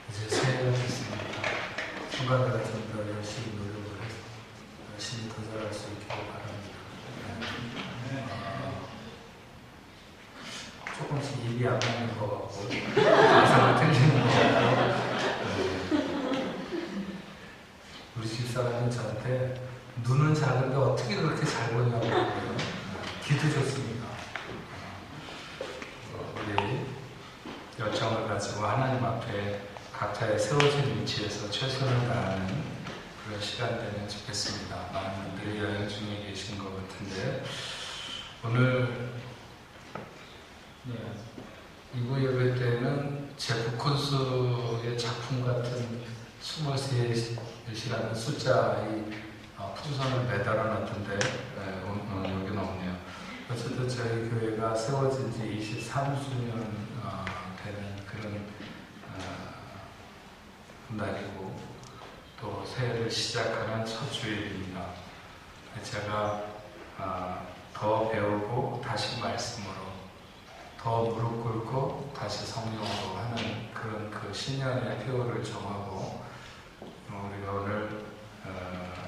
이제 새해가 됐습니다. 한가위가 좀 더 열심히 노력을 해서 열심히 더 잘할 수 있기를 바랍니다. 조금씩 입이 안 맞는 것 같고 가사가 틀리는 것 같고 우리 집사람은 저한테 눈은 작은데 어떻게 그렇게 잘 보냐고 그러고요. 귀도 좋습니다. 우리 열정을 가지고 하나님 앞에 각자의 세워진 위치에서 최선을 다하는 그런 시간 되면 좋겠습니다. 많은 분들이 여행 중에 계신 것 같은데 오늘 이부 예배 때는 제프 콘스의 작품 같은 23이라는 숫자의 풍선을 매달아 놨던데 여기는 없네요. 어쨌든 저희 교회가 세워진 지 23주년 되는 그런 날이고 또 새해를 시작하는 첫 주일입니다. 제가 더 배우고 다시 말씀으로 더 무릎 꿇고 다시 성령으로 하는 그런 그 신년의 표를 정하고 우리가 오늘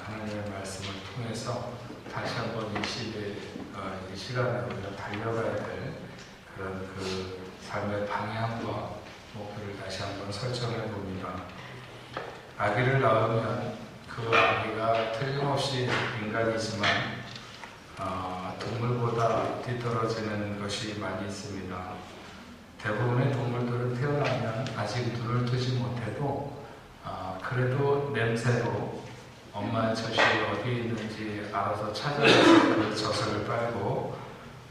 하나님의 말씀을 통해서 다시 한번 이 시간에 우리가 달려가야 될 그런 그 삶의 방향과 목표를 다시 한번 설정해 봅니다. 아기를 낳으면 그 아기가 틀림없이 인간이지만 동물보다 뒤떨어지는 것이 많이 있습니다. 대부분의 동물들은 태어나면 아직 눈을 뜨지 못해도 그래도 냄새로 엄마의 젖이 어디 있는지 알아서 찾아내서 그 젖을 빨고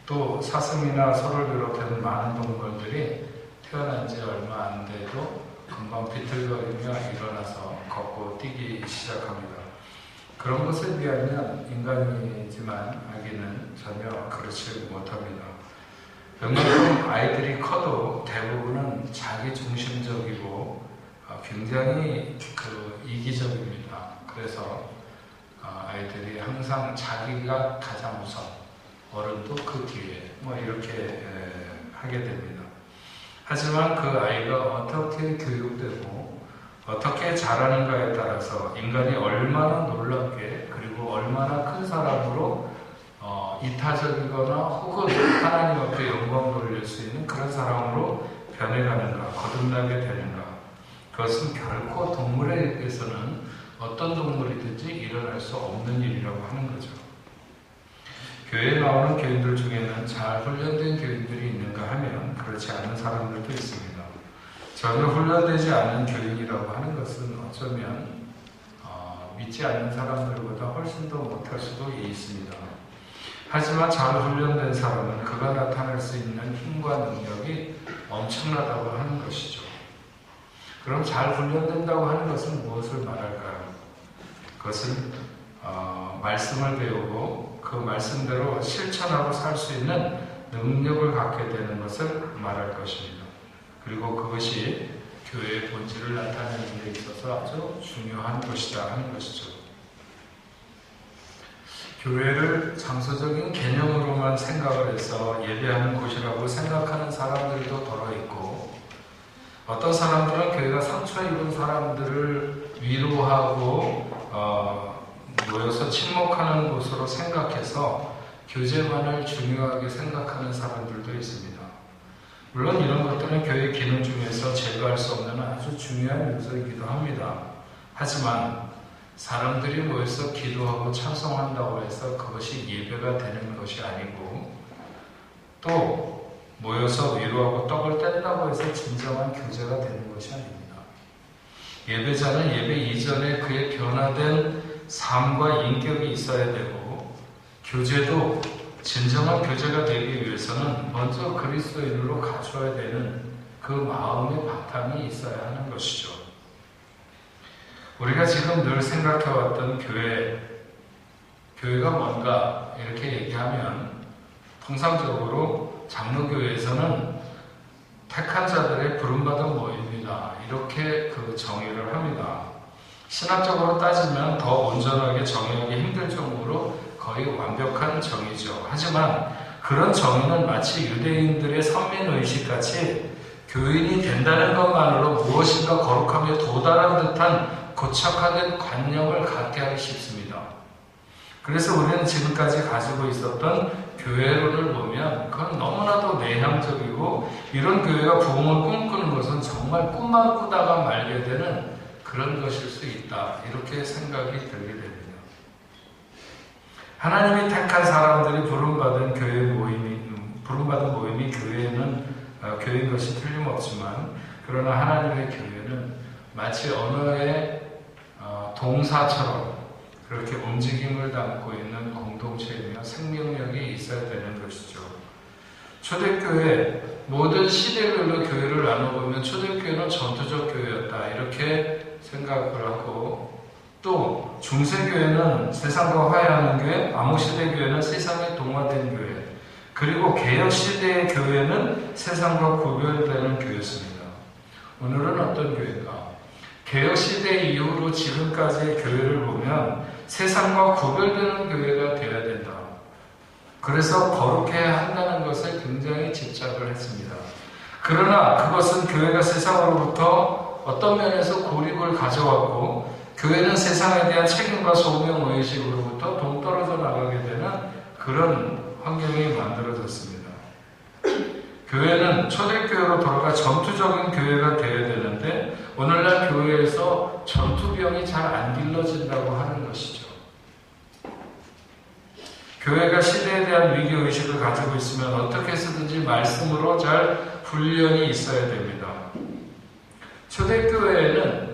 또 사슴이나 소를 비롯한 많은 동물들이 태어난 지 얼마 안 돼도 금방 비틀거리며 일어나서 걷고 뛰기 시작합니다. 그런 것에 비하면 인간이지만 아기는 전혀 그렇지 못합니다. 웬만큼 아이들이 커도 대부분은 자기중심적이고 굉장히 이기적입니다. 그래서 아이들이 항상 자기가 가장 우선, 어른도 그 뒤에 이렇게 하게 됩니다. 하지만 그 아이가 어떻게 교육되고 어떻게 자라는가에 따라서 인간이 얼마나 놀랍게 그리고 얼마나 큰 사람으로 이타적이거나 혹은 하나님 앞에 영광 돌릴 수 있는 그런 사람으로 변해가는가, 거듭나게 되는가, 그것은 결코 동물에게서는 어떤 동물이든지 일어날 수 없는 일이라고 하는 거죠. 교회에 나오는 교인들 중에는 잘 훈련된 교인들이 있는가 하면 그렇지 않은 사람들도 있습니다. 전혀 훈련되지 않은 교인이라고 하는 것은 어쩌면 믿지 않는 사람들보다 훨씬 더 못할 수도 있습니다. 하지만 잘 훈련된 사람은 그가 나타낼 수 있는 힘과 능력이 엄청나다고 하는 것이죠. 그럼 잘 훈련된다고 하는 것은 무엇을 말할까요? 그것은 말씀을 배우고 그 말씀대로 실천하고 살 수 있는 능력을 갖게 되는 것을 말할 것입니다. 그리고 그것이 교회의 본질을 나타내는 데 있어서 아주 중요한 것이다 하는 것이죠. 교회를 장소적인 개념으로만 생각을 해서 예배하는 곳이라고 생각하는 사람들도 더러 있고, 어떤 사람들은 교회가 상처 입은 사람들을 위로하고 모여서 침묵하는 곳으로 생각해서 교제만을 중요하게 생각하는 사람들도 있습니다. 물론 이런 것들은 교회 기능 중에서 제거할 수 없는 아주 중요한 요소이기도 합니다. 하지만 사람들이 모여서 기도하고 찬송한다고 해서 그것이 예배가 되는 것이 아니고, 또 모여서 위로하고 떡을 뗀다고 해서 진정한 교제가 되는 것이 아닙니다. 예배자는 예배 이전에 그의 변화된 삶과 인격이 있어야 되고, 교제도 진정한 교제가 되기 위해서는 먼저 그리스도인으로 갖춰야 되는 그 마음의 바탕이 있어야 하는 것이죠. 우리가 지금 늘 생각해왔던 교회가 뭔가 이렇게 얘기하면 통상적으로 장로교회에서는 택한 자들의 부름받은 모임이다, 이렇게 그 정의를 합니다. 신학적으로 따지면 더 온전하게 정의하기 힘들 정도로 거의 완벽한 정의죠. 하지만 그런 정의는 마치 유대인들의 선민의식같이 교인이 된다는 것만으로 무엇인가 거룩함에 도달한 듯한 고착화된 관념을 갖게 하기 쉽습니다. 그래서 우리는 지금까지 가지고 있었던 교회론을 보면 그건 너무나도 내향적이고 이런 교회가 부흥을 꿈꾸는 것은 정말 꿈만 꾸다가 말게 되는 그런 것일 수 있다. 이렇게 생각이 들게 됩니다. 하나님이 택한 사람들이 부름받은 모임이 교회인 것이 틀림없지만 그러나 하나님의 교회는 마치 언어의 동사처럼 그렇게 움직임을 담고 있는 공동체이며 생명력이 있어야 되는 것이죠. 초대교회, 모든 시대별로 교회를 나눠보면 초대교회는 전투적 교회였다 이렇게 생각을 하고, 또 중세교회는 세상과 화해하는 교회, 암흑시대교회는 세상에 동화된 교회, 그리고 개혁시대의 교회는 세상과 구별되는 교회였습니다. 오늘은 어떤 교회인가? 개혁시대 이후로 지금까지의 교회를 보면 세상과 구별되는 교회가 되어야 된다. 그래서 거룩해야 한다는 것에 굉장히 집착을 했습니다. 그러나 그것은 교회가 세상으로부터 어떤 면에서 고립을 가져왔고, 교회는 세상에 대한 책임과 소명의식으로부터 동떨어져 나가게 되는 그런 환경이 만들어졌습니다. 교회는 초대교회로 돌아가 전투적인 교회가 되어야 되는데 오늘날 교회에서 전투병이 잘 안 길러진다고 하는 것이죠. 교회가 시대에 대한 위기의식을 가지고 있으면 어떻게 해서든지 말씀으로 잘 훈련이 있어야 됩니다. 초대교회에는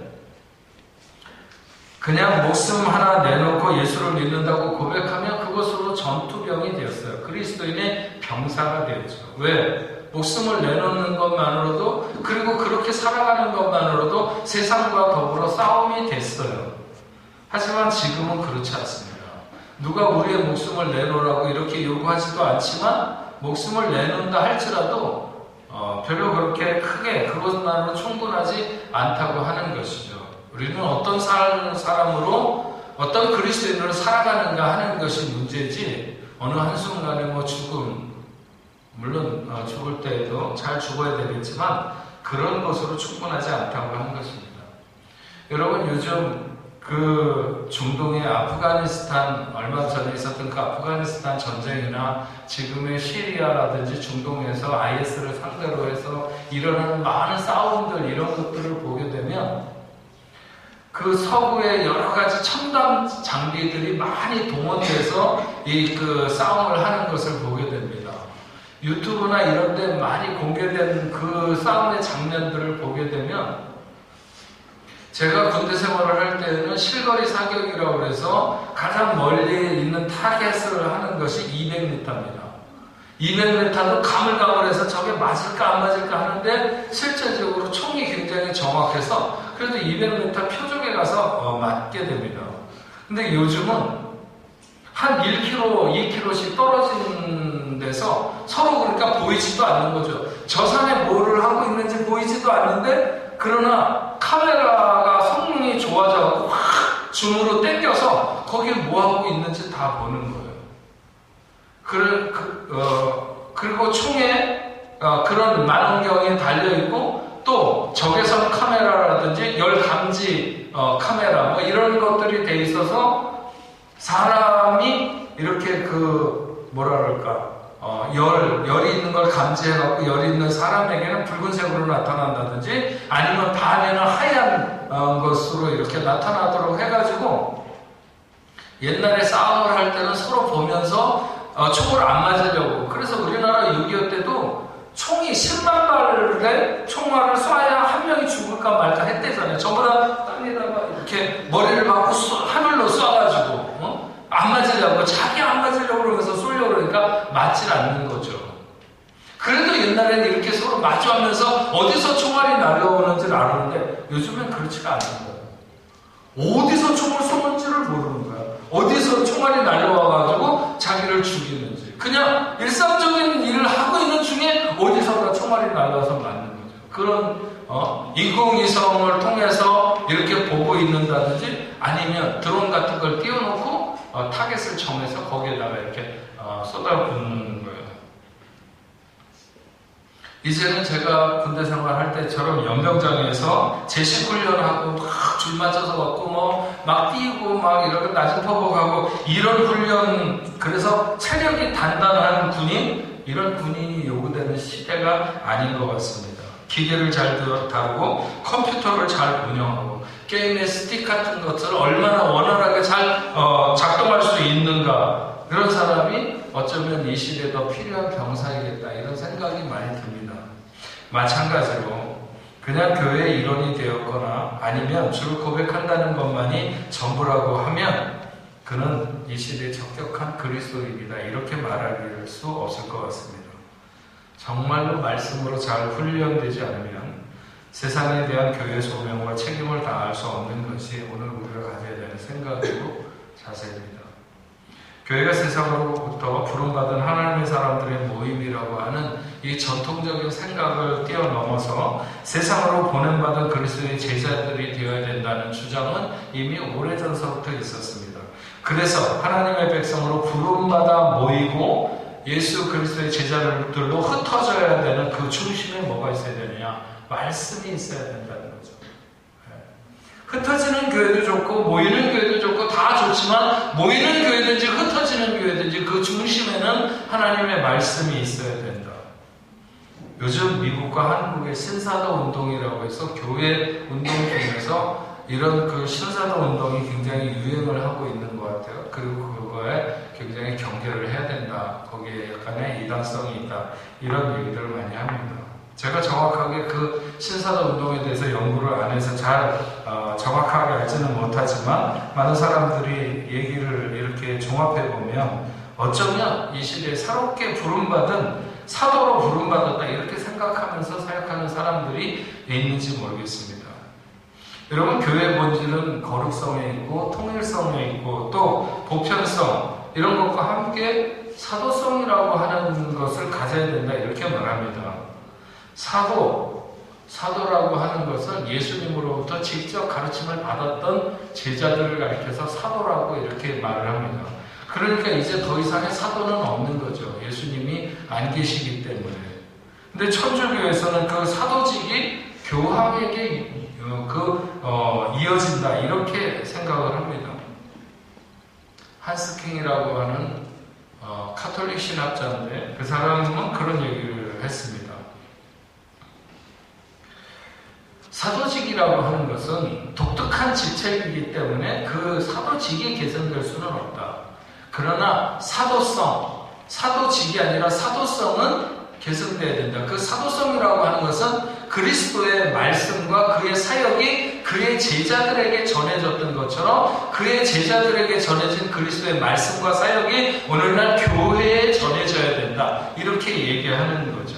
그냥 목숨 하나 내놓고 예수를 믿는다고 고백하면 그것으로 전투병이 되었어요. 그리스도인의 병사가 되었죠. 왜? 목숨을 내놓는 것만으로도, 그리고 그렇게 살아가는 것만으로도 세상과 더불어 싸움이 됐어요. 하지만 지금은 그렇지 않습니다. 누가 우리의 목숨을 내놓으라고 이렇게 요구하지도 않지만 목숨을 내놓는다 할지라도 별로 그렇게 크게 그것만으로 충분하지 않다고 하는 것이죠. 우리는 어떤 사람으로 어떤 그리스도인으로 살아가는가 하는 것이 문제지, 어느 한순간에 죽음, 물론 죽을 때에도 잘 죽어야 되겠지만 그런 것으로 충분하지 않다고 하는 것입니다. 여러분, 요즘 그 중동의 아프가니스탄, 얼마 전에 있었던 그 아프가니스탄 전쟁이나 지금의 시리아라든지 중동에서 IS를 상대로 해서 일어나는 많은 싸움들, 이런 것들을 보게 되면 그 서구의 여러 가지 첨단 장비들이 많이 동원돼서 그 싸움을 하는 것을 보게 됩니다. 유튜브나 이런 데 많이 공개된 그 싸움의 장면들을 보게 되면, 제가 군대 생활을 할 때는 실거리 사격이라고 해서 가장 멀리 있는 타겟을 하는 것이 200m입니다. 200m도 가물가물해서 저게 맞을까 안 맞을까 하는데 실제적으로 총이 굉장히 정확해서 그래도 200m 표적에 가서 맞게 됩니다. 근데 요즘은 한 1km, 2km씩 떨어진 데서 서로 그러니까 보이지도 않는 거죠. 저 산에 뭐를 하고 있는지 보이지도 않는데, 그러나 카메라가 성능이 좋아져서 확 줌으로 당겨서 거기에 뭐 하고 있는지 다 보는 거예요. 그리고 총에 그런 망원경이 달려있고, 또 적외선 카메라라든지 열 감지 카메라 이런 것들이 돼 있어서 사람이 이렇게 열이 있는 걸 감지해갖고 열이 있는 사람에게는 붉은색으로 나타난다든지 아니면 밤에는 하얀 것으로 이렇게 나타나도록 해가지고, 옛날에 싸움을 할 때는 서로 보면서 총을 안 맞으려고, 그래서 우리나라 6.25 때도 총이 10만 발의 총알을 쏴야 한 명이 죽을까 말까 했대잖아요. 전부 다 땅에다가 이렇게 머리를 박고 하늘로 쏴가지고 안 맞으려고, 자기 안 맞으려고 그러면서 쏘려고 그러니까 맞질 않는 거죠. 그래도 옛날에는 이렇게 서로 마주하면서 어디서 총알이 날아오는지를 알았는데 요즘엔 그렇지가 않은 거예요. 어디서 총을 쏘는지를 모르는 거야. 어디서 총알이 날아와가지고 자기를 죽이는지. 그냥 일상적인 일을 하고 있는 중에 어디선가 총알이 날아와서 맞는 거죠. 그런 인공위성을 통해서 이렇게 보고 있는다든지, 아니면 드론 같은 걸 띄워놓고 타겟을 정해서 거기에다가 이렇게 쏟아붓는 거예요. 이제는 제가 군대 생활할 때처럼 연병장에서 제식 훈련하고 막 줄 맞춰서 걷고 막 뛰고 막 이렇게 낮은 포복하고 이런 훈련, 그래서 체력이 단단한 군인, 이런 군인이 요구되는 시대가 아닌 것 같습니다. 기계를 잘 다루고 컴퓨터를 잘 운영하고 게임의 스틱 같은 것들을 얼마나 원활하게 잘 작동할 수 있는가, 그런 사람이 어쩌면 이 시대에 더 필요한 병사이겠다, 이런 생각이 많이 듭니다. 마찬가지로 그냥 교회의 일원이 되었거나 아니면 주를 고백한다는 것만이 전부라고 하면 그는 이 시대에 적격한 그리스도인이다, 이렇게 말할 수 없을 것 같습니다. 정말로 말씀으로 잘 훈련되지 않으면 세상에 대한 교회의 소명과 책임을 다할 수 없는 것이 오늘 우리가 가져야 되는 생각이고 자세입니다. 교회가 세상으로부터 부름받은 하나님의 사람들의 모임이라고 하는 이 전통적인 생각을 뛰어넘어서 세상으로 보냄받은 그리스도의 제자들이 되어야 된다는 주장은 이미 오래전서부터 있었습니다. 그래서 하나님의 백성으로 부름받아 모이고 예수 그리스도의 제자들로 흩어져야 되는 그 중심에 뭐가 있어야 되느냐? 말씀이 있어야 된다는 거죠. 흩어지는 교회도 좋고 모이는 교회도 좋고 다 좋지만 모이는 교회든지 흩어지는 교회든지 그 중심에는 하나님의 말씀이 있어야 된다. 요즘 미국과 한국의 신사도 운동이라고 해서 교회 운동 중에서 이런 그 신사도 운동이 굉장히 유행을 하고 있는 것 같아요. 그리고 그거에 굉장히 경계를 해야 된다. 거기에 약간의 이단성이 있다. 이런 얘기들을 많이 합니다. 제가 정확하게 그 신사도 운동에 대해서 연구를 안 해서 잘 정확하게 알지는 못하지만 많은 사람들이 얘기를 이렇게 종합해보면 어쩌면 이 시대에 새롭게 부름받은 사도로 부름받았다 이렇게 생각하면서 사역하는 사람들이 있는지 모르겠습니다. 여러분, 교회의 본질은 거룩성에 있고 통일성에 있고 또 보편성, 이런 것과 함께 사도성이라고 하는 것을 가져야 된다, 이렇게 말합니다. 사도라고 하는 것은 예수님으로부터 직접 가르침을 받았던 제자들을 가리켜서 사도라고 이렇게 말을 합니다. 그러니까 이제 더 이상의 사도는 없는 거죠. 예수님이 안 계시기 때문에. 근데 천주교에서는 그 사도직이 교황에게 이어진다, 이렇게 생각을 합니다. 한스킹이라고 하는 카톨릭 신학자인데 그 사람은 그런 얘기를 했습니다. 사도직이라고 하는 것은 독특한 직책이기 때문에 그 사도직이 개선될 수는 없다. 그러나 사도직이 아니라 사도성은 개선돼야 된다. 그 사도성이라고 하는 것은 그리스도의 말씀과 그의 사역이 그의 제자들에게 전해졌던 것처럼 그의 제자들에게 전해진 그리스도의 말씀과 사역이 오늘날 교회에 전해져야 된다, 이렇게 얘기하는 거죠.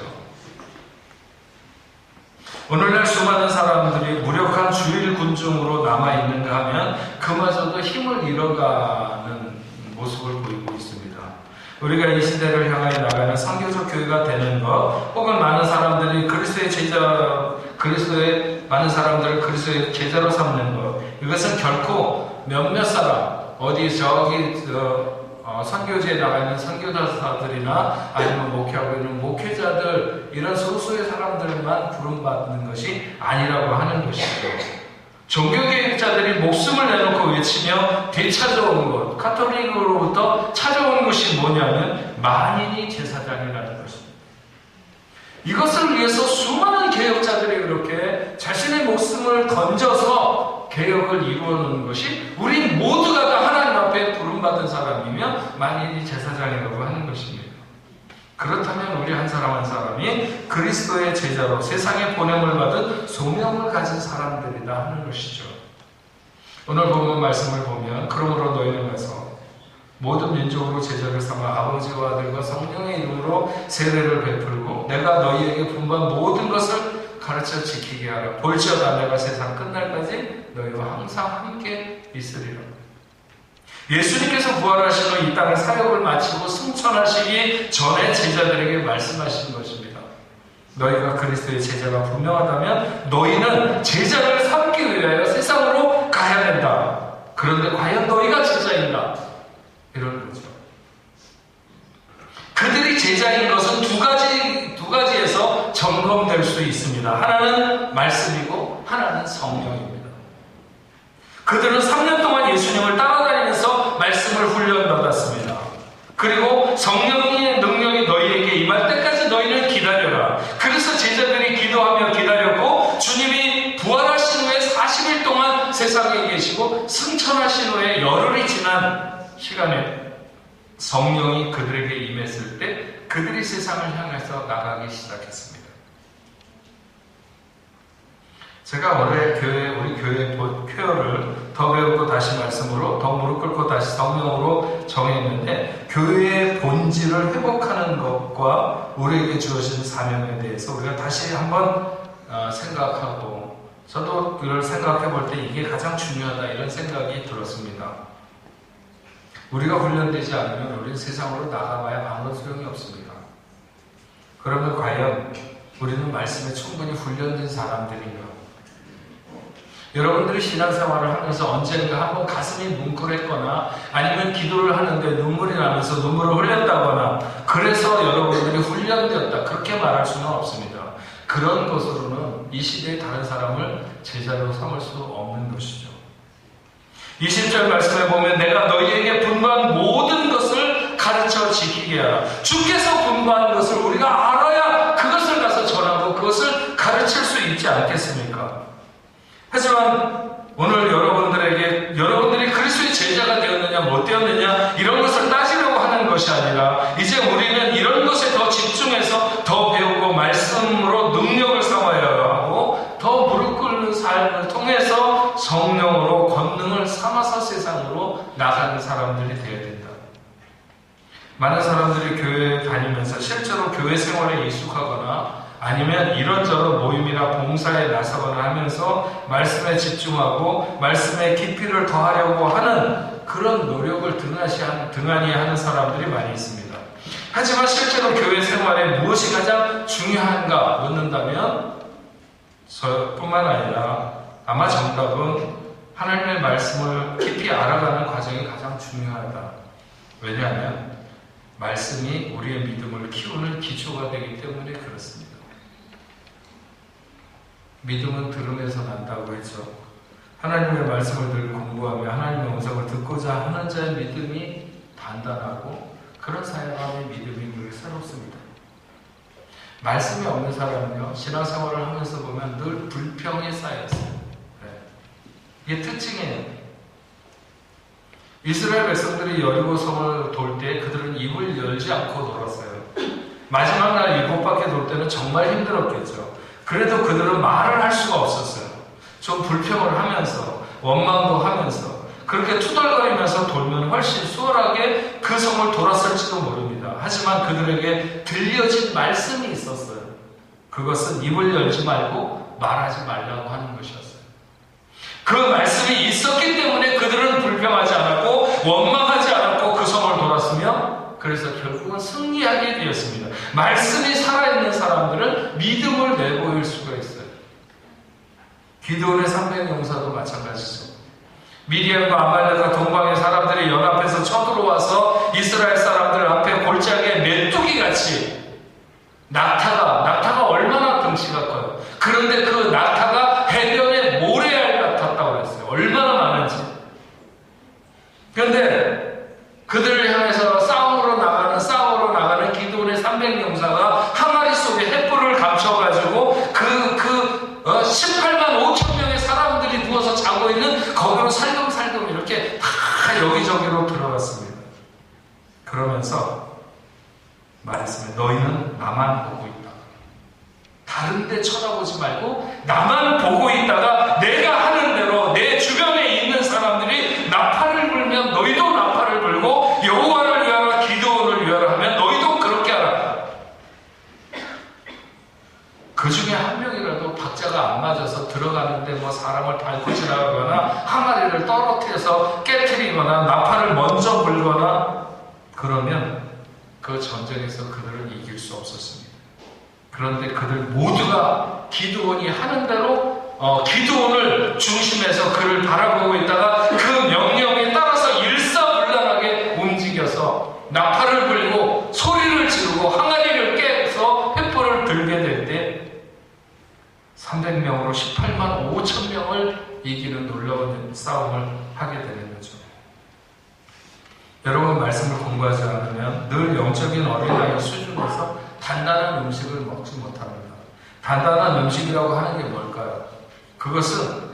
오늘날 수많은 사람들이 무력한 주일 군중으로 남아있는가 하면 그마저도 힘을 잃어가는 모습을 보이고 있습니다. 우리가 이 시대를 향해 나가는 선교적 교회가 되는 것, 혹은 많은 사람들이 많은 사람들을 그리스도의 제자로 삼는 것, 이것은 결코 몇몇 사람, 선교지에 나가 있는 선교사들이나 아니면 목회하고 있는 목회자들, 이런 소수의 사람들만 부름받는 것이 아니라고 하는 것이죠. 종교개혁자들이 목숨을 내놓고 외치며 되찾아온 것, 카톨릭으로부터 찾아온 것이 뭐냐면 만인이 제사장이라는 것입니다. 이것을 위해서 수많은 개혁자들이 그렇게 자신의 목숨을 던져서 개혁을 이루어놓은 것이 우리 모두가 다 하나님 앞에 부름받은 사람이며 만인이 제사장이라고 하는 것입니다. 그렇다면 우리 한 사람 한 사람이 그리스도의 제자로 세상에 보냄을 받은 소명을 가진 사람들이다 하는 것이죠. 오늘 본문 말씀을 보면 그러므로 너희는 가서 모든 민족으로 제자를 삼아 아버지와 아들과 성령의 이름으로 세례를 베풀고 내가 너희에게 분부한 모든 것을 가르쳐 지키게 하라. 볼지어다 내가 세상 끝날까지 너희와 항상 함께 있으리라. 예수님께서 부활하신 후 이 땅의 사역을 마치고 승천하시기 전에 제자들에게 말씀하신 것입니다. 너희가 그리스도의 제자가 분명하다면 너희는 제자를 삼기 위하여 세상으로 가야 된다. 그런데 과연 너희가 제자인가? 이런 거죠. 그들이 제자인 것은 두 가지에서 점검 점검될 수 있습니다. 하나는 말씀이고 하나는 성령입니다. 그들은 3년 동안 예수님을 따라다니면서 말씀을 훈련받았습니다. 그리고 성령의 능력이 너희에게 임할 때까지 너희는 기다려라. 그래서 제자들이 기도하며 기다렸고, 주님이 부활하신 후에 40일 동안 세상에 계시고 승천하신 후에 열흘이 지난 시간에 성령이 그들에게 임했을 때 그들이 세상을 향해서 나가기 시작했습니다. 제가 올해 우리 교회 쾌어를 더 배우고 다시 말씀으로, 더 무릎 꿇고 다시 성령으로 정했는데, 교회의 본질을 회복하는 것과 우리에게 주어진 사명에 대해서 우리가 다시 한번 생각하고, 저도 이걸 생각해 볼 때 이게 가장 중요하다 이런 생각이 들었습니다. 우리가 훈련되지 않으면 우리는 세상으로 나가봐야 아무런 소용이 없습니다. 그러면 과연 우리는 말씀에 충분히 훈련된 사람들인가? 여러분들이 신앙생활을 하면서 언젠가 한번 가슴이 뭉클했거나 아니면 기도를 하는데 눈물이 나면서 눈물을 흘렸다거나 그래서 여러분들이 훈련되었다 그렇게 말할 수는 없습니다. 그런 것으로는 이 시대의 다른 사람을 제자로 삼을 수 없는 것이죠. 20절 말씀에 보면 내가 너희에게 분부한 모든 것을 가르쳐 지키게 하라. 주께서 분부한 것을 우리가 알아야 그것을 가서 전하고 그것을 가르칠 수 있지 않겠습니까? 하지만 오늘 여러분들이 그리스도의 제자가 되었느냐 못 되었느냐 이런 것을 따지려고 하는 것이 아니라 이제 우리는 이런 것에 더 집중해서 더 배우고 말씀으로 능력을 삼아야 하고 더 무릎 꿇는 삶을 통해서 성령으로 권능을 삼아서 세상으로 나가는 사람들이 되어야 된다. 많은 사람들이 교회에 다니면서 실제로 교회 생활에 익숙하거나 아니면 이런저런 모임이나 봉사에 나서거나 하면서 말씀에 집중하고 말씀의 깊이를 더하려고 하는 그런 노력을 등한히 하는 사람들이 많이 있습니다. 하지만 실제로 교회 생활에 무엇이 가장 중요한가 묻는다면 뿐만 아니라 아마 정답은 하나님의 말씀을 깊이 알아가는 과정이 가장 중요하다. 왜냐하면 말씀이 우리의 믿음을 키우는 기초가 되기 때문에 그렇습니다. 믿음은 들음에서 난다고 했죠. 하나님의 말씀을 늘 공부하며 하나님의 음성을 듣고자 하는 자의 믿음이 단단하고 그런 사람의 믿음이 늘 새롭습니다. 말씀이 없는 사람은요, 신앙생활을 하면서 보면 늘 불평이 쌓였어요. 이게 특징이에요. 이스라엘 백성들이 여리고 성을 돌 때 그들은 입을 열지 않고 돌았어요. 마지막 날 7바퀴 돌 때는 정말 힘들었겠죠. 그래도 그들은 말을 할 수가 없었어요. 좀 불평을 하면서 원망도 하면서 그렇게 투덜거리면서 돌면 훨씬 수월하게 그 성을 돌았을지도 모릅니다. 하지만 그들에게 들려진 말씀이 있었어요. 그것은 입을 열지 말고 말하지 말라고 하는 것이었어요. 그 말씀이 있었기 때문에 그들은 불평하지 않았고 원망하지 않았고 그 성을 돌았으며 그래서 결국은 승리하게 되었습니다. 말씀이 살아있는 사람들은 믿음을 내보일 수가 있어요. 기드온의 300용사도 마찬가지죠. 미디안과 아말렉과 동방의 사람들이 연합해서 쳐들어와서 이스라엘 사람들 앞에 골짜기에 메뚜기같이 낙타가 얼마나 덩치가 커요. 그런데 그 낙타가 해변의 모래알 같았다고 그랬어요. 얼마나 많은지. 그런데 그들을 향해서 싸움으로 나가는 기드온의 300용사가 항아리 속에 횃불을 감춰가지고 18만 5천 명의 사람들이 누워서 자고 있는 거기로 살금살금 이렇게 다 여기저기로 들어갔습니다. 그러면서 말했습니다. 너희는 나만 보고 있다. 다른 데 쳐다보지 말고 나만 보고 있다가 내가 하는 대로 내 주변에 있는 사람들이 나팔을 불면 너희도 나팔을 불고 여호와를 위하라 기드온을 위하라 하면 너희도 그렇게 하라. 그 중에 한 명이라도 박자가 안 맞아서 들어가는데 뭐 사람을 밟고 지나가거나 항아리를 떨어뜨려서 깨트리거나 나팔을 먼저 불거나 그러면 그 전쟁에서 그들은 이길 수 없었습니다. 그런데 그들 모두가 기드온이 하는 대로 기드온을 중심해서 그를 바라보고 있다가 그 명령에 따라서 일사불란하게 움직여서 나팔을 불고 소리를 지르고 항아리를 깨서 횃불을 들게 될 때 5,000명을 이기는 놀라운 싸움을 하게 되는 거죠. 여러분, 말씀을 공부하지 않으면 늘 영적인 어린아이 수준에서 단단한 음식을 먹지 못합니다. 단단한 음식이라고 하는 게 뭘까요? 그것은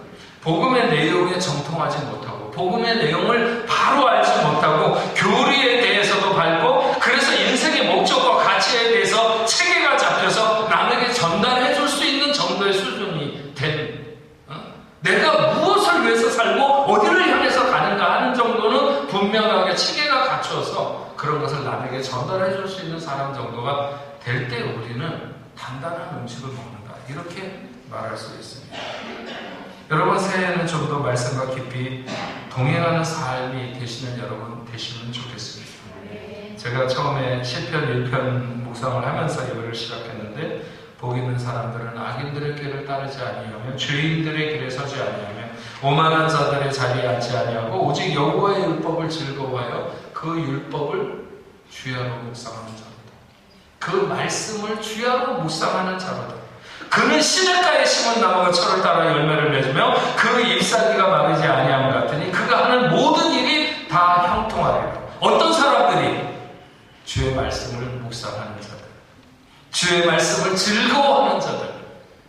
복음의 내용에 정통하지 못하고 복음의 내용을 바로 알지 못하고 교리에 대해서도 밟고 그래서 인생의 목적과 가치에 대해서 체계가 잡혀서 남에게 전달해 줄 수 있는 정도의 수준이 된 내가 무엇을 위해서 살고 어디를 향해서 가는가 하는 정도는 분명하게 체계가 갖추어서 그런 것을 남에게 전달해 줄 수 있는 사람 정도가 될 때 우리는 단단한 음식을 먹는다. 이렇게 말할 수 있습니다. 여러분, 새해에는 좀 더 말씀과 깊이 동행하는 삶이 되시는 여러분 되시면 좋겠습니다. 제가 처음에 시편 1편 묵상을 하면서 예배를 시작했는데 복 있는 사람들은 악인들의 길을 따르지 아니하며 죄인들의 길에 서지 아니하며 오만한 자들의 자리에 앉지 아니하고 오직 여호와의 율법을 즐거워하여 그 율법을 주야로 묵상하는 자로다. 그 말씀을 주야로 묵상하는 자로다. 그는 시냇가에 심은 나무가 철을 따라 열매를 맺으며 그 잎사귀가 마르지 아니함 같으니 그가 하는 모든 일이 다 형통하리라. 어떤 사람들이? 주의 말씀을 묵상하는 자들, 주의 말씀을 즐거워하는 자들,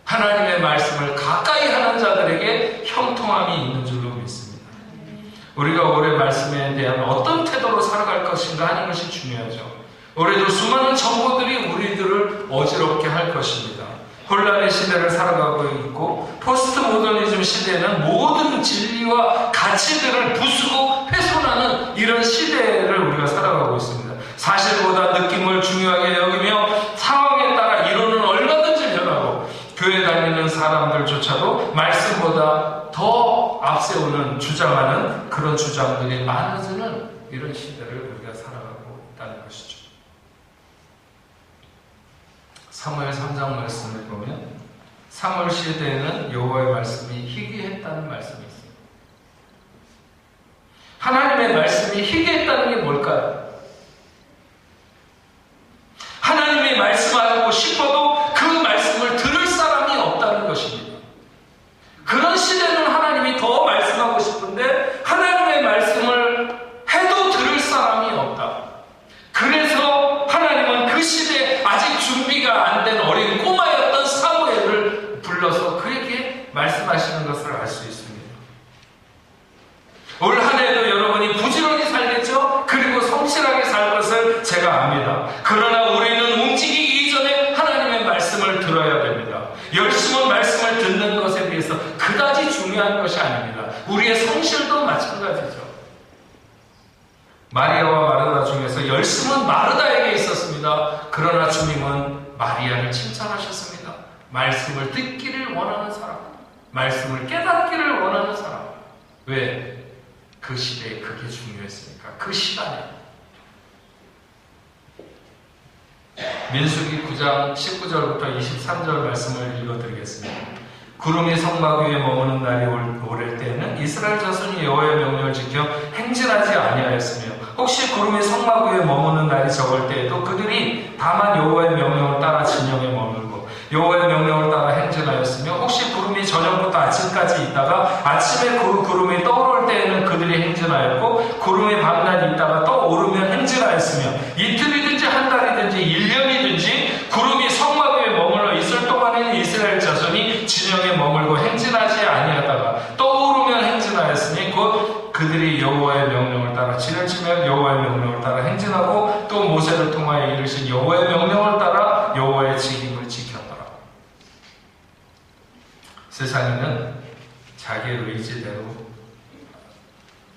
하나님의 말씀을 가까이 하는 자들에게 형통함이 있는 줄로 믿습니다. 우리가 올해 말씀에 대한 어떤 태도로 살아갈 것인가 하는 것이 중요하죠. 올해도 수많은 정보들이 우리들을 어지럽게 할 것입니다. 혼란의 시대를 살아가고 있고 포스트 모더니즘 시대는 모든 진리와 가치들을 부수고 훼손하는 이런 시대를 우리가 살아가고 있습니다. 사실보다 느낌을 중요하게 여기며 상황에 따라 이론은 얼마든지 변하고 교회 다니는 사람들조차도 말씀보다 더 앞세우는 주장하는 그런 주장들이 많아지는 이런 시대를 우리가 살아가고 있다는 것이죠. 사무엘 3장 말씀을 보면 사무엘 시대에는 여호와의 말씀이 희귀했다는 말씀이 있습니다. 하나님의 말씀이 희귀했다는 게 뭘까요? 하나님이 말씀하고 싶어도 그 말씀을 들을 사람이 없다는 것입니다. 그런 시대는 하나님이 더 말씀하고 싶은데 하나님의 말씀을 해도 들을 사람이 없다. 그래서 하나님은 그 시대에 아직 준비가 안 된 어린 꼬마였던 사무엘을 불러서 그에게 말씀하시는 것을 알 수 있습니다. 올 한 해도 여러분이 부지런히 살겠죠? 그리고 성실하게 살 것을 제가 압니다. 그러나 우리는 움직이기 이전에 하나님의 말씀을 들어야 됩니다. 열심히 말씀을 듣는 것에 비해서 그다지 중요한 것이 아닙니다. 우리의 성실도 마찬가지죠. 마리아와 마르다 중에서 열심은 마르다에게 있었습니다. 그러나 주님은 마리아를 칭찬하셨습니다. 말씀을 듣기를 원하는 사람, 말씀을 깨닫기를 원하는 사람. 왜? 그 시대에 그게 중요했으니까. 그 시간에. 민수기 9장 19절부터 23절 말씀을 읽어드리겠습니다. 구름이 성막 위에 머무는 날이 오를 때에는 이스라엘 자손이 여호와의 명령을 지켜 행진하지 아니하였으며 혹시 구름이 성막 위에 머무는 날이 적을 때에도 그들이 다만 여호와의 명령을 따라 진영에 머물고 여호와의 명령을 따라 행진하였으며 혹시 구름이 저녁부터 아침까지 있다가 아침에 그 구름이 떠오를 때에는 그들이 행진하였고 구름이 밤낮 있다가 떠오르면 행진하였으며 이틀이든지 한 달이든지 1년이든지 구름이 성막 위에 머물러 있을 동안에는 이스라엘 자손이 진영에 머물고 행진하지 아니하다가 떠오르면 행진하였으니 곧 그들이 여호와의 명령을 따라 진을 치며 여호와의 명령을 따라 행진하고 또 모세를 통하여 이르신 여호와의 명령을 따라 여호와의 직임을 지켰더라. 세상에는 자기의 의지대로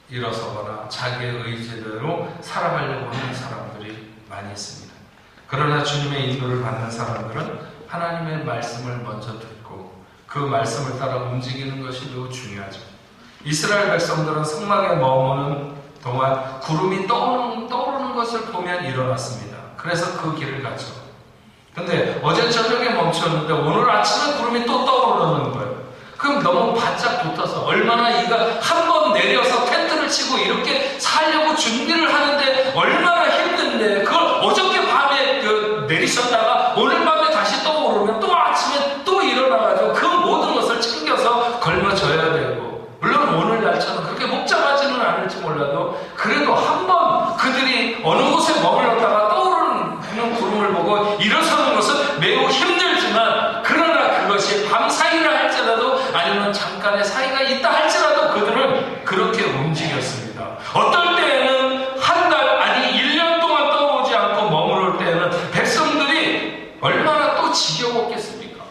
일어서거나 자기의 의지대로 살아가려고 하는 사람들이 많이 있습니다. 그러나 주님의 인도를 받는 사람들은 하나님의 말씀을 먼저 듣고 그 말씀을 따라 움직이는 것이 매우 중요하죠. 이스라엘 백성들은 성막에 머무는 동안 구름이 떠오르는 것을 보면 일어났습니다. 그래서 그 길을 갔죠. 근데 어제 저녁에 멈췄는데 오늘 아침에 구름이 또 떠오르는 거예요. 그럼 너무 바짝 붙어서 얼마나 이가 한 번 내려서 텐트를 치고 이렇게 살려고 준비를 하는데 얼마나 힘든데 그걸 어저께 밤에 내리셨다가 오늘 밤에 다시 떠오르면 또 아침에 또 일어나가지고 그 모든 것을 챙겨서 걸마 되고, 물론 오늘 날처럼 그렇게 복잡하지는 않을지 몰라도 그래도 한번 그들이 어느 곳에 머물렀다가 떠오르는 구름을 보고 일어서는 것은 매우 힘들지만, 그러나 그것이 밤사이라 할지라도 아니면 잠깐의 사이가 있다 할지라도 그들은 그렇게 움직였습니다. 어떨 때에는 한 달, 아니 1년 동안 떠오르지 않고 머무를 때에는 백성들이 얼마나 또 지겨웠겠습니까?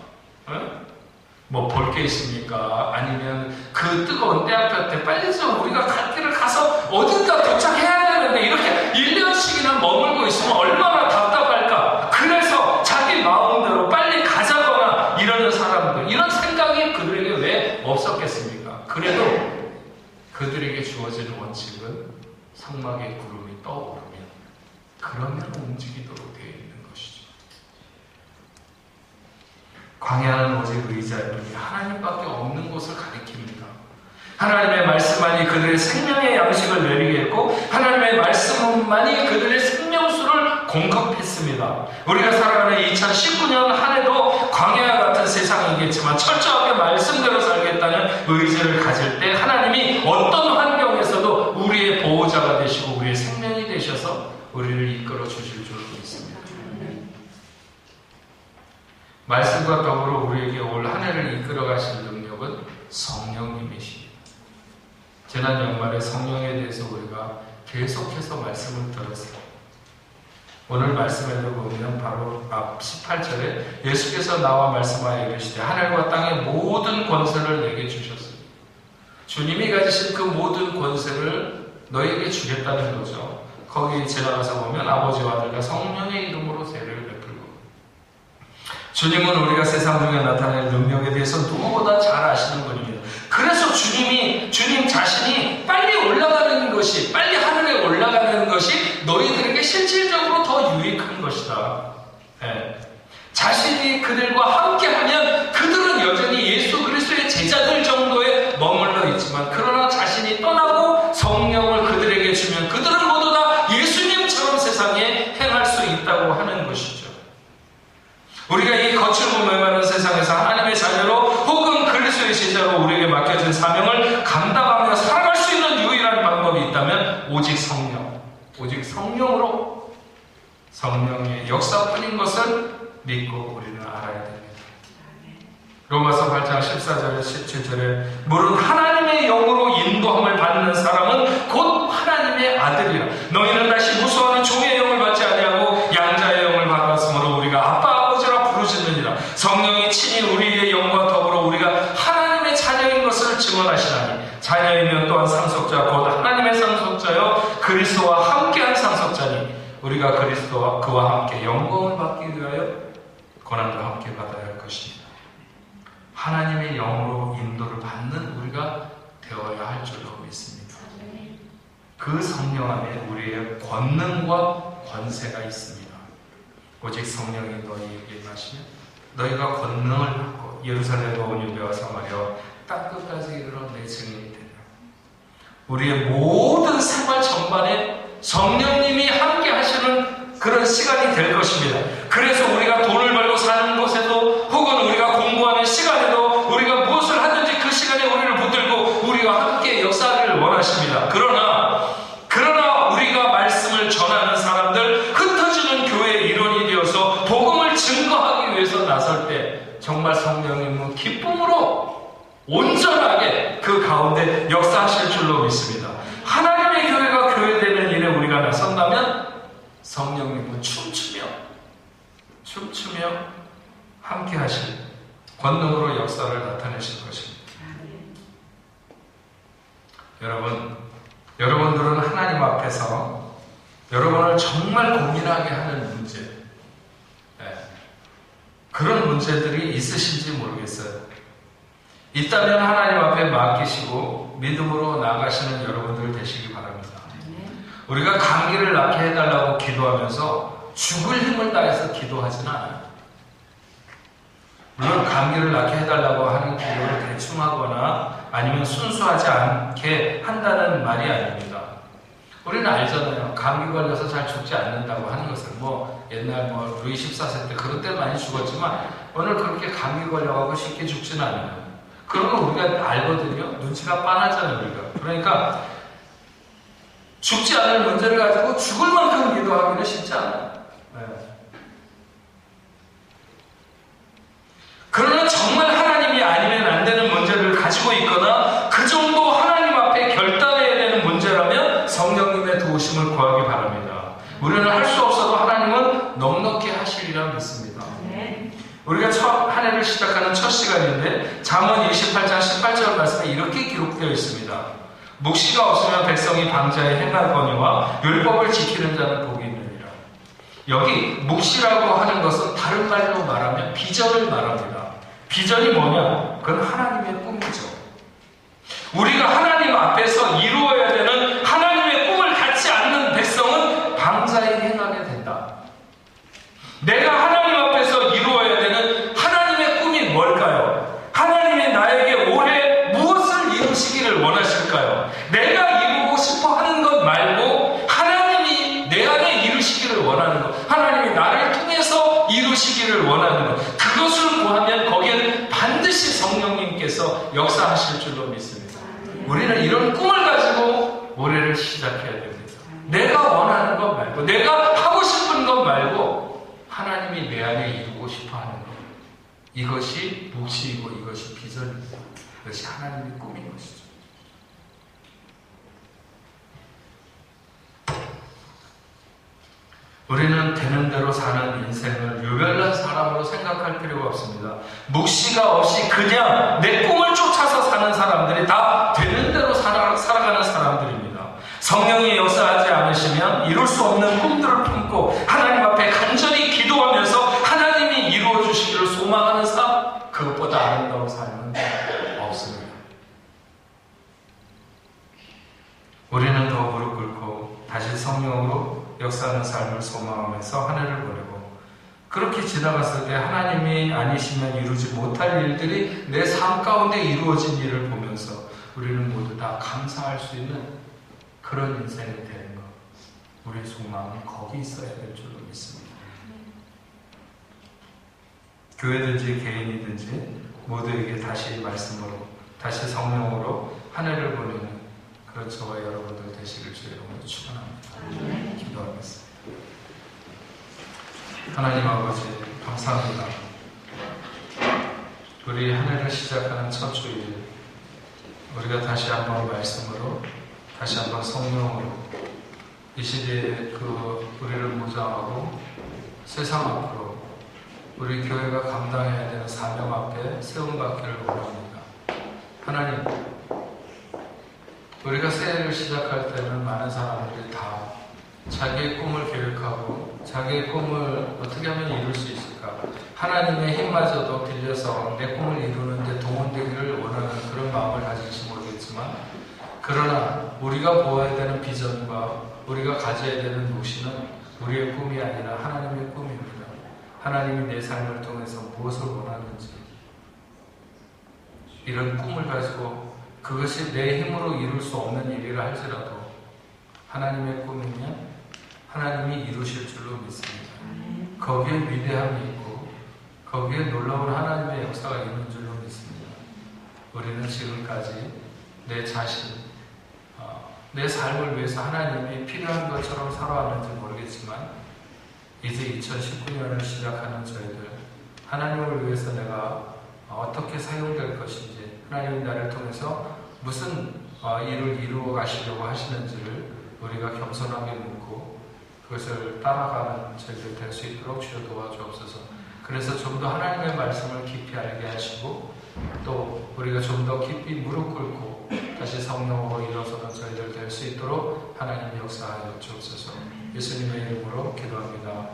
뭐 볼 게 있습니까? 아니면 그 뜨거운 때앞에 빨리 좀 우리가 갈 길을 가서 어딘가 도착해야 되는데 이렇게 1년씩이나 머물고 있으면 얼마나 답답할까? 그래서 자기 마음대로 빨리 가자거나 이러는 사람들, 이런 생각이 그들에게 왜 없었겠습니까? 그래도 그들에게 주어지는 원칙은 성막의 구름이 떠오르면 그러면 움직이도록 되어 있는 것이죠. 광야는 오직 의자일 뿐이 하나님밖에 없는 것을 가리킵니다. 하나님의 말씀만이 그들의 생명의 양식을 내리게 했고, 하나님의 말씀만이 그들의 생명수를 공급했습니다. 우리가 살아가는 2019년 한 해도 광야 같은 세상이겠지만 철저하게 말씀대로 살겠다는 의지를 가질 때 하나님이 어떤 환경에서도 우리의 보호자가 되시고 우리의 생명이 되셔서 우리를 이끌어 주실 줄 믿습니다. 말씀과 더불어 우리에게 올 한 해를 이끌어 가실 능력은 성령님이십니다. 지난 연말에 성령에 대해서 우리가 계속해서 말씀을 들었어요. 오늘 말씀에도 보면 바로 앞 18절에 예수께서 나와 말씀하여 이르시되 하늘과 땅의 모든 권세를 내게 주셨습니다. 주님이 가지신 그 모든 권세를 너에게 주겠다는 거죠. 거기 지나가서 보면 아버지와 아들과 성령의 이름으로 세례를 베풀고, 주님은 우리가 세상 중에 나타낼 능력에 대해서 누구보다 잘 아시는 분입니다. 그래서 주님 자신이 빨리 올라가는 것이, 빨리 하늘에 올라가는 것이 너희들에게 실질적으로 더 유익한 것이다. 네. 자신이 그들과 함께하면 그들은 여전히 예수 그리스도의 제자들 정도에 머물러 있지만, 그러나 자신이 떠나고 성령을 그들에게 주면 그들은 모두 다 예수님처럼 세상에 행할 수 있다고 하는 것이죠. 우리가 이 거칠고 메마른 세상에서 하나님의 자녀로 혹은 그리스도의 제자로 우리에게 맡겨진 사명을 감당하며 살아갈 수 있는 유일한 방법이 있다면 오직 성령, 오직 성령으로, 성령의 역사뿐인 것을 믿고 우리는 알아야 됩니다. 로마서 8장 14절에 17절에 물은 하나님의 영으로 인도함을 받는 사람은 곧 하나님의 아들이라. 너희는 다시 무수하는 종의 영을 받지 아니하고 양자의 영을 받았으므로 우리가 아빠 아버지라 부르짖느니라. 성령이 친히 우리의 영과 더불어 우리가 하나님의 자녀인 것을 증언하시나니, 자녀이면 또한 상속자 곧 하나님의 상속자여 그리스도와 함께한 상속자니, 우리가 그리스도와 그와 함께 영광을 받기 위하여 고난도 함께 받아야 할 것입니다. 하나님의 영으로 인도를 받는 우리가 되어야 할 줄로 믿습니다. 그 성령 안에 우리의 권능과 권세가 있습니다. 오직 성령이 너희에게 임하시면 너희가 권능을 받고 예루살렘과 온 유대와 사마리아와 땅끝까지 이르러 내 증인이 되리라. 우리의 모든 생활 전반에 성령님이 함께 하시는 그런 시간이 될 것입니다. 그래서 우리가 돈을 벌고 사는 곳에도, 혹은 우리가 공부하는 시간에도, 우리가 무엇을 하든지 그 시간에 우리를 붙들고 우리와 함께 역사하기를 원하십니다. 그러나 우리가 말씀을 전하는 사람들, 흩어지는 교회의 일원이 되어서 복음을 증거하기 위해서 나설 때 정말 성령님은 기쁨으로 온전하게 그 가운데 역사하실 줄로 믿습니다. 하나님의 교회가 교회되는 일에 우리가 나선다면 성령님은 춤추며 함께 하실 권능으로 역사를 나타내실 것입니다. 여러분들은 하나님 앞에서 여러분을 정말 고민하게 하는 문제, 그런 문제들이 있으신지 모르겠어요. 있다면 하나님 앞에 맡기시고 믿음으로 나아가시는 여러분들 되시기 바랍니다. 우리가 감기를 낫게 해달라고 기도하면서 죽을 힘을 다해서 기도하지는 않아요. 물론 감기를 낫게 해달라고 하는 기도를 대충 하거나 아니면 순수하지 않게 한다는 말이 아닙니다. 우리는 알잖아요. 감기 걸려서 잘 죽지 않는다고 하는 것을. 옛날 루이 14세 때 그런 때 많이 죽었지만 오늘 그렇게 감기 걸려가고 쉽게 죽지는 않아요. 그런 거 우리가 알거든요. 눈치가 빤하잖아요, 우리가. 그러니까 죽지 않을 문제를 가지고 죽을 만큼 기도하기는 쉽지 않아요. 네. 그러나 정말 하나님이 아니면 안 되는 문제를 가지고 있거나 그 정도 하나님 앞에 결단해야 되는 문제라면 성령님의 도우심을 구하기 바랍니다. 우리는 할 수 없어도 하나님은 넉넉히 하시리라 믿습니다. 우리가 한 해를 시작하는 첫 시간인데 잠언 28장 18절 말씀에 이렇게 기록되어 있습니다. 묵시가 없으면 백성이 방자에 행하거니와 율법을 지키는 자는 복이 있느니라. 여기 묵시라고 하는 것은 다른 말로 말하면 비전을 말합니다. 비전이 뭐냐? 그건 하나님의 꿈이죠. 우리가 하나님 앞에서 이루어야 되는 하나님의 꿈을 갖지 않는 백성은 방자에 행하게 된다. 내가 하나님 앞에서 이루어야 되는 하나님의 꿈이 뭘까요? 하나님이 나에게 올해 무엇을 이루시기를 원하실까요? 내가 이루고 싶어 하는 것 말고 하나님이 내 안에 이루시기를 원하는 것, 하나님이 나를 통해서 이루시기를 원하는 것, 그것을 구하면 거기에는 반드시 성령님께서 역사하실 줄로 믿습니다. 우리는 이런 꿈을 가지고 올해를 시작해야 됩니다. 내가 원하는 것 말고, 내가 하고 싶은 것 말고 하나님이 내 안에 이루고 싶어 하는 것, 이것이 묵시이고 이것이 비전입니다. 이것이 하나님의 꿈인 것이죠. 우리는 되는 대로 사는 인생을 유별난 사람으로 생각할 필요가 없습니다. 묵시가 없이 그냥 내 꿈을 쫓아서 사는 사람들이 다 되는 대로 살아가는 사람들입니다. 성령이 역사하지 않으시면 이룰 수 없는 꿈들을 품고 하나님 앞에 간절히 기도하면서 하나님이 이루어 주시기를 소망하는 삶, 그것보다 아름다운 삶은 없습니다. 우리는 더 무릎 꿇고 다시 성령으로 역사하는 삶을 소망하면서 한 해를 보내고, 그렇게 지나갔을 때 하나님이 아니시면 이루지 못할 일들이 내 삶 가운데 이루어진 일을 보면서 우리는 모두 다 감사할 수 있는 그런 인생이 되는 것, 우리의 소망은 거기 있어야 될 줄로 믿습니다. 교회든지 개인이든지 모두에게 다시 말씀으로, 다시 성령으로 한 해를 보내는 그런 저와 여러분들 되시길 주의 이름으로 축원합니다. 기도하겠습니다. 하나님 아버지 감사합니다. 우리 한 해를 시작하는 첫 주일, 우리가 다시 한번 말씀으로, 다시 한번 성령으로 이 시대에 우리를 무장하고 세상 앞으로 우리 교회가 감당해야 되는 사명 앞에 세움받기를 원합니다. 하나님, 우리가 새해를 시작할 때는 많은 사람들이 다 자기의 꿈을 계획하고 자기의 꿈을 어떻게 하면 이룰 수 있을까, 하나님의 힘마저도 빌려서 내 꿈을 이루는데 동원되기를 원하는 그런 마음을 가질지 모르겠지만, 그러나 우리가 보아야 되는 비전과 우리가 가져야 되는 묵시는 우리의 꿈이 아니라 하나님의 꿈입니다. 하나님이 내 삶을 통해서 무엇을 원하는지, 이런 꿈을 가지고 그것이 내 힘으로 이룰 수 없는 일이라 할지라도 하나님의 꿈이면 하나님이 이루실 줄로 믿습니다. 거기에 위대함이 있고 거기에 놀라운 하나님의 역사가 있는 줄로 믿습니다. 우리는 지금까지 내 자신, 내 삶을 위해서 하나님이 필요한 것처럼 살아왔는지 모르겠지만, 이제 2019년을 시작하는 저희들, 하나님을 위해서 내가 어떻게 사용될 것인지, 하나님이 나를 통해서 무슨 일을 이루어 가시려고 하시는지를 우리가 겸손하게 묻고 그것을 따라가는 저희들 될 수 있도록 주여 도와주옵소서. 그래서 좀 더 하나님의 말씀을 깊이 알게 하시고, 또 우리가 좀 더 깊이 무릎 꿇고 다시 성령으로 일어서는 저희들 될 수 있도록 하나님 역사하여 주옵소서. 예수님의 이름으로 기도합니다.